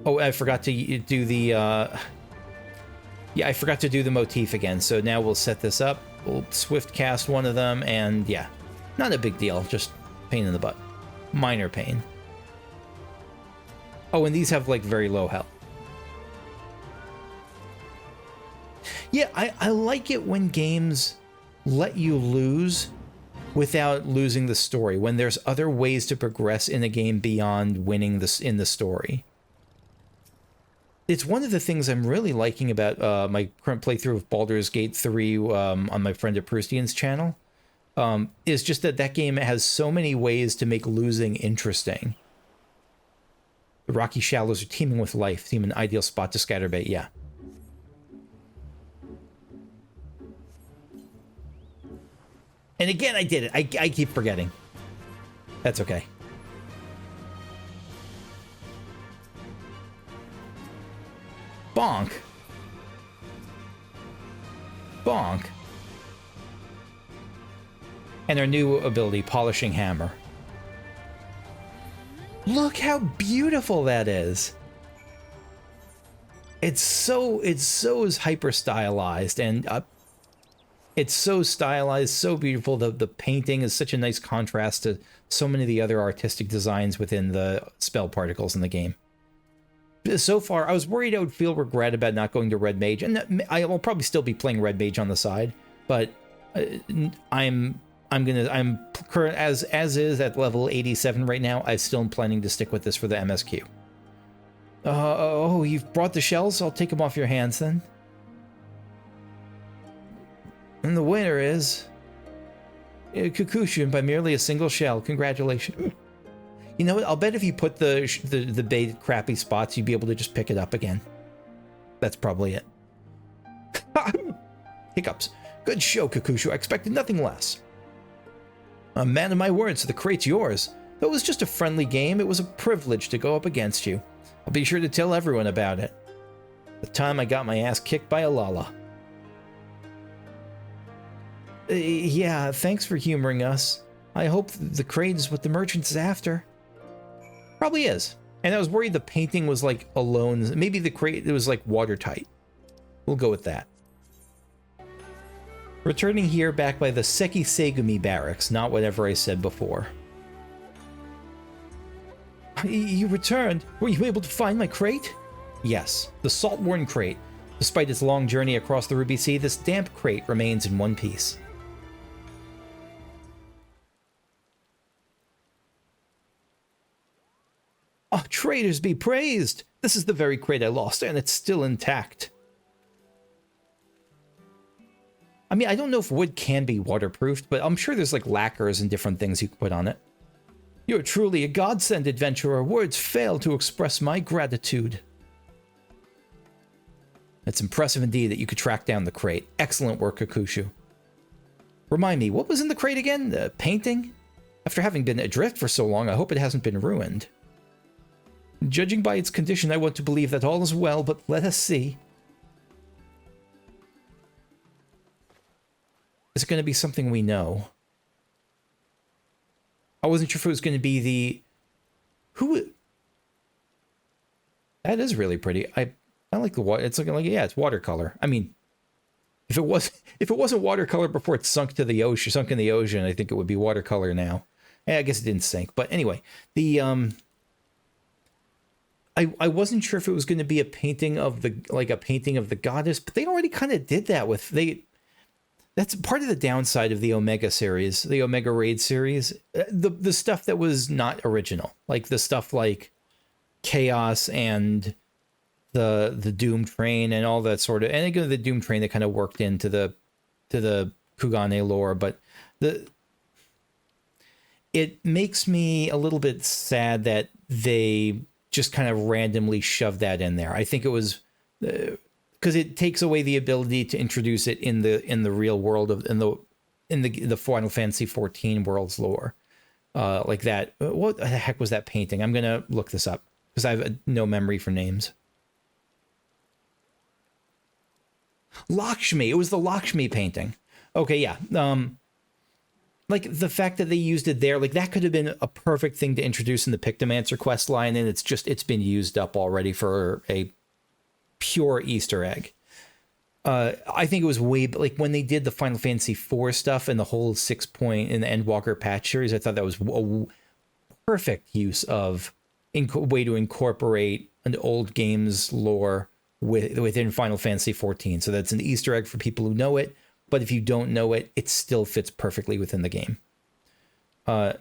oh, I forgot to do the, yeah, I forgot to do the motif again, so now we'll set this up, we'll swift cast one of them, and yeah, not a big deal, just pain in the butt. Minor pain. Oh, and these have like very low health. Yeah, I like it when games let you lose without losing the story, when there's other ways to progress in a game beyond winning this in the story. It's one of the things I'm really liking about my current playthrough of Baldur's Gate 3 on my friend Proustian's channel. Is just that game has so many ways to make losing interesting. The rocky shallows are teeming with life. Seem an ideal spot to scatter bait, yeah. And again, I did it. I keep forgetting. That's okay. Bonk. Bonk. And our new ability, Polishing Hammer. Look how beautiful that is. It's so hyper stylized, and it's so stylized, so beautiful. The painting is such a nice contrast to so many of the other artistic designs within the spell particles in the game. So far, I was worried I would feel regret about not going to Red Mage, and I will probably still be playing Red Mage on the side, but I'm current as is at level 87 right now. I still am planning to stick with this for the MSQ. Oh, you've brought the shells? I'll take them off your hands then. And the winner is Kukushin by merely a single shell. Congratulations. You know what? I'll bet if you put the bait crappy spots, you'd be able to just pick it up again. That's probably it. Hiccups. Good show, Kukushu. I expected nothing less. A man of my word, so the crate's yours. Though it was just a friendly game, it was a privilege to go up against you. I'll be sure to tell everyone about it. The time I got my ass kicked by a Lala. Yeah, thanks for humoring us. I hope the crate is what the merchant's after. Probably is. And I was worried the painting was like alone. Maybe the crate, it was like watertight. We'll go with that. Returning here back by the Seki Segumi barracks, not whatever I said before. You returned? Were you able to find my crate? Yes, the salt-worn crate. Despite its long journey across the Ruby Sea, this damp crate remains in one piece. Oh, traders be praised! This is the very crate I lost, and it's still intact. I mean, I don't know if wood can be waterproofed, but I'm sure there's like lacquers and different things you can put on it. You're truly a godsend, adventurer. Words fail to express my gratitude. It's impressive indeed that you could track down the crate. Excellent work, Kakushu. Remind me, what was in the crate again? The painting? After having been adrift for so long, I hope it hasn't been ruined. Judging by its condition, I want to believe that all is well, but let us see. Is it going to be something we know? I wasn't sure if it was going to be the... Who... That is really pretty. I like the water. It's looking like, yeah, it's watercolor. I mean, if it wasn't watercolor before it sunk in the ocean, I think it would be watercolor now. I guess it didn't sink. But anyway, the... I wasn't sure if it was going to be a painting of the goddess, but they already kind of did that with that's part of the downside of the Omega series, the Omega Raid series, the stuff that was not original, like the stuff like Chaos and the Doom Train and all that sort of, and again the Doom Train that kind of worked into the Kugane lore, but it makes me a little bit sad that they just kind of randomly shoved that in there. I think it was because it takes away the ability to introduce it in the real world of in the Final Fantasy XIV world's lore, like that. What the heck was that painting? I'm gonna look this up because I have no memory for names. Lakshmi. It was the Lakshmi painting. Okay, yeah. Like the fact that they used it there, like that could have been a perfect thing to introduce in the Pictomancer quest line, and it's been used up already for a pure Easter egg. I think it was way, like when they did the Final Fantasy IV stuff and the whole 6-point in the Endwalker patch series, I thought that was a perfect use of way to incorporate an old game's lore within Final Fantasy XIV. So that's an Easter egg for people who know it. But if you don't know it, it still fits perfectly within the game. All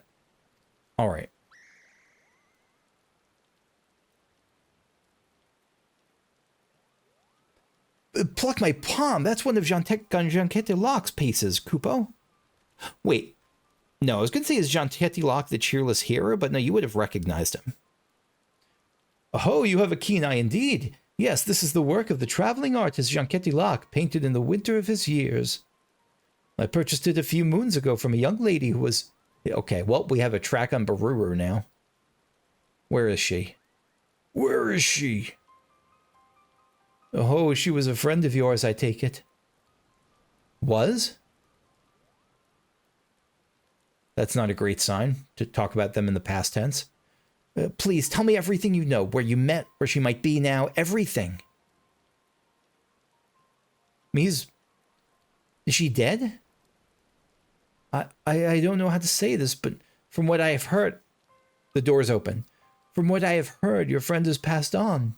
right. Pluck my palm. That's one of Jean Locke's pieces, Kupo. Wait. No, I was going to say is Jean Locke the cheerless hero, but no, you would have recognized him. Oh, you have a keen eye indeed. Yes, this is the work of the traveling artist Jean Locke, painted in the winter of his years. I purchased it a few moons ago from a young lady who was... Okay, well, we have a track on Baruru now. Where is she? Where is she? Oh, she was a friend of yours, I take it. Was? That's not a great sign, to talk about them in the past tense. Please, tell me everything you know, where you met, where she might be now, everything. Is she dead? I don't know how to say this, but from what I have heard... The door's open. From what I have heard, your friend has passed on.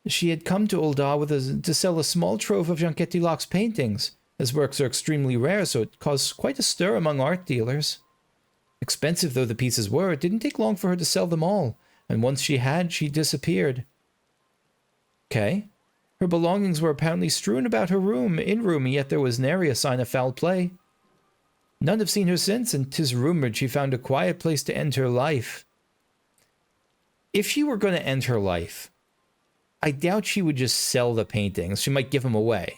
She had come to Ul'dah to sell a small trove of Janketi-Locke's paintings. His works are extremely rare, so it caused quite a stir among art dealers. Expensive though the pieces were, it didn't take long for her to sell them all, and once she disappeared. Okay. Her belongings were apparently strewn about her room, and yet there was nary a sign of foul play. None have seen her since, and 'tis rumored she found a quiet place to end her life. If she were going to end her life, I doubt she would just sell the paintings. She might give them away.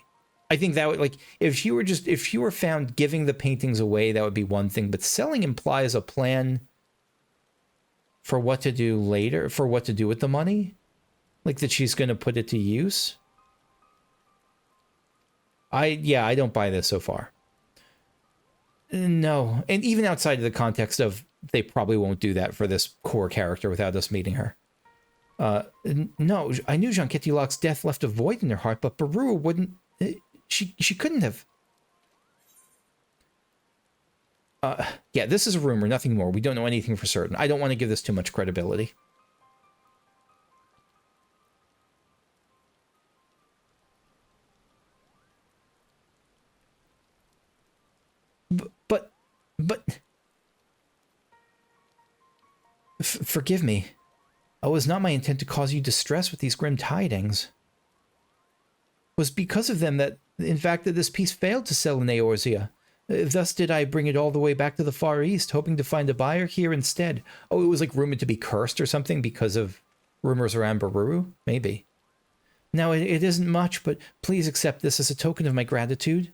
I think that would, like, if she were found giving the paintings away, that would be one thing. But selling implies a plan for what to do later, for what to do with the money. Like that she's going to put it to use. I don't buy this so far. No. And even outside of the context of they probably won't do that for this core character without us meeting her. No, I knew Janketi-Locke's death left a void in her heart, but Baru wouldn't... She couldn't have... Yeah, this is a rumor, nothing more. We don't know anything for certain. I don't want to give this too much credibility. But... Forgive me. It was not my intent to cause you distress with these grim tidings. It was because of them that, in fact, that this piece failed to sell in Eorzea. Thus did I bring it all the way back to the Far East, hoping to find a buyer here instead. Oh, it was like rumored to be cursed or something because of rumors around Baru? Maybe. Now, it isn't much, but please accept this as a token of my gratitude.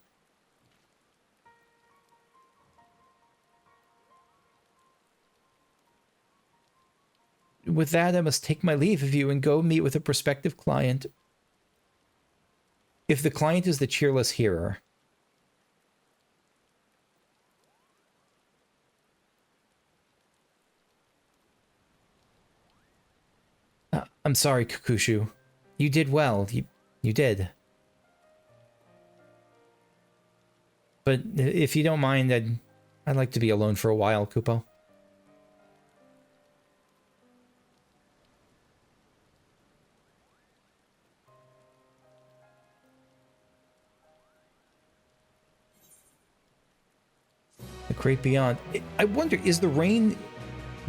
With that, I must take my leave of you and go meet with a prospective client. If the client is the cheerless hearer. I'm sorry, Kukushu. You did well. You did. But if you don't mind, I'd like to be alone for a while, Kupo. The Great Beyond. I wonder, is the rain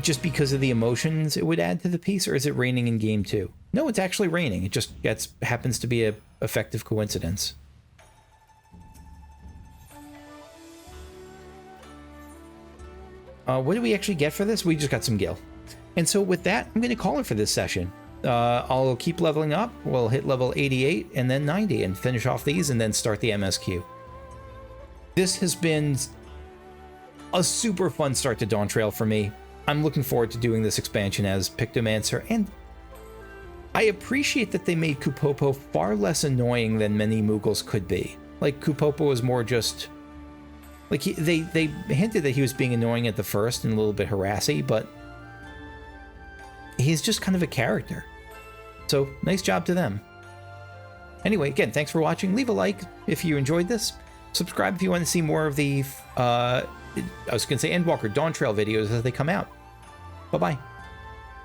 just because of the emotions it would add to the piece, or is it raining in game too? No, it's actually raining. It just happens to be a effective coincidence. What did we actually get for this? We just got some gil. And so with that, I'm going to call it for this session. I'll keep leveling up. We'll hit level 88 and then 90 and finish off these and then start the MSQ. This has been a super fun start to Dawntrail for me. I'm looking forward to doing this expansion as Pictomancer, and I appreciate that they made Kupopo far less annoying than many moogles could be. Like, Kupopo was more just... Like, they hinted that he was being annoying at the first and a little bit harassy, but he's just kind of a character. So, nice job to them. Anyway, again, thanks for watching. Leave a like if you enjoyed this. Subscribe if you want to see more of the, I was going to say Endwalker Dawntrail videos as they come out. Bye-bye.